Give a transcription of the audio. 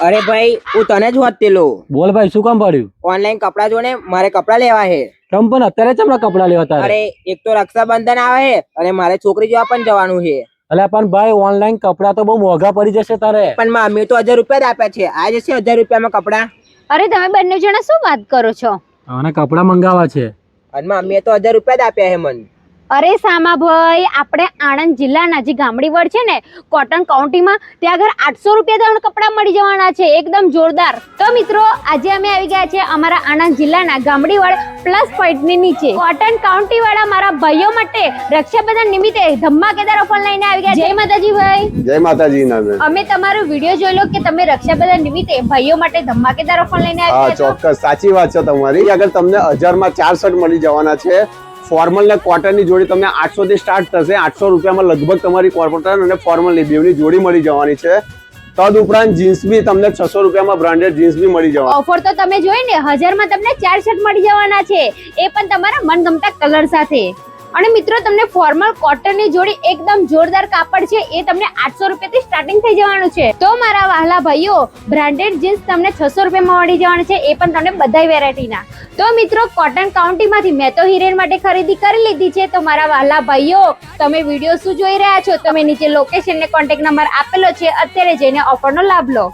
અરે ભાઈ હું તને જ હોત પેલો બોલ ભાઈ, શું કામ પડ્યું? ઓનલાઈન કપડા જો ને, મારે કપડા લેવા છે. કેમ પણ અત્યારે જ હમણાં કપડા લેવા તારે? અરે એક તો રક્ષાબંધન આવે છે અને મારે છોકરી જોવા પણ જવાનું છે. અલ્યા પણ ભાઈ, ઓનલાઈન કપડા તો બહુ મોંઘા પડી જશે તારે. પણ મમ્મી તો 1000 રૂપિયા જ આપ્યા છે. આ જશે 1000 રૂપિયામાં કપડા. અરે તમે બંને જણા શું વાત કરો છો? આને કપડા મંગાવવા છે અને મમ્મીએ તો 1000 રૂપિયા જ આપ્યા છે મને. અરે સામાભાઈ, આપણે આણંદ જિલ્લાના જે ગામડી વડ છે ને, કોટન કાઉન્ટીમાં, ત્યાં આગળ 800 રૂપિયા તમને કપડા મળી જવાના છે, એકદમ જોરદાર. તો મિત્રો, આજે અમે આવી ગયા છે અમારા આણંદ જિલ્લાના ગામડી વડ પ્લસ પોઈન્ટની નીચે. કોટન કાઉન્ટી વાળા મારા ભાઈઓ માટે રક્ષાબંધન નિમિત્તે ધમાકેદાર ઓફર લઈને આવી ગયા. જય માતાજી ભાઈ. જય માતાજી. અમે તમારો વિડીયો જોઈ લો કે તમે રક્ષાબંધન નિમિત્તે ભાઈઓ માટે ધમાકેદાર ઓફર લઈને હા, આવ્યા છો. ચોક્કસ સાચી વાત છે તમારી. આગળ તમને 1000 માં 4 શર્ટ મળી જવાના છે. ફોર્મલ ને કોટન ની જોડી તમને 800 થી સ્ટાર્ટ થશે. 800 રૂપિયામાં લગભગ તમારી કોટન અને ફોર્મલ ની બેવની જોડી મળી જવાની છે. તદ ઉપરાંત જીન્સ બી તમને 600 રૂપિયામાં બ્રાન્ડેડ જીન્સ બી મળી જવાની. ઓફર તો તમે જોઈ ને, 1000 માં તમને 4 શર્ટ મળી જવાના છે, એ પણ તમારા મનગમતા કલર સાથે. અને મિત્રો, તમને ફોર્મલ કોટન ની જોડી એકદમ જોરદાર કાપડ છે, એ તમને 800 રૂપિયાથી સ્ટાર્ટિંગ થઈ જવાનું છે. તો મારા વહાલા ભાઈઓ, બ્રાન્ડેડ જીન્સ તમને 600 રૂપિયામાં મળી જવાનું છે, એ પણ તમને બધા વેરાયટીના. તો મિત્રો, કોટન કાઉન્ટીમાંથી મેં તો હિરેન માટે ખરીદી કરી લીધી છે. તો મારા વહાલા ભાઈઓ, તમે વિડીયો શું જોઈ રહ્યા છો? તમે નીચે લોકેશન ને કોન્ટેક્ટ નંબર આપેલો છે, અત્યારે જઈને ઓફરનો લાભ લો.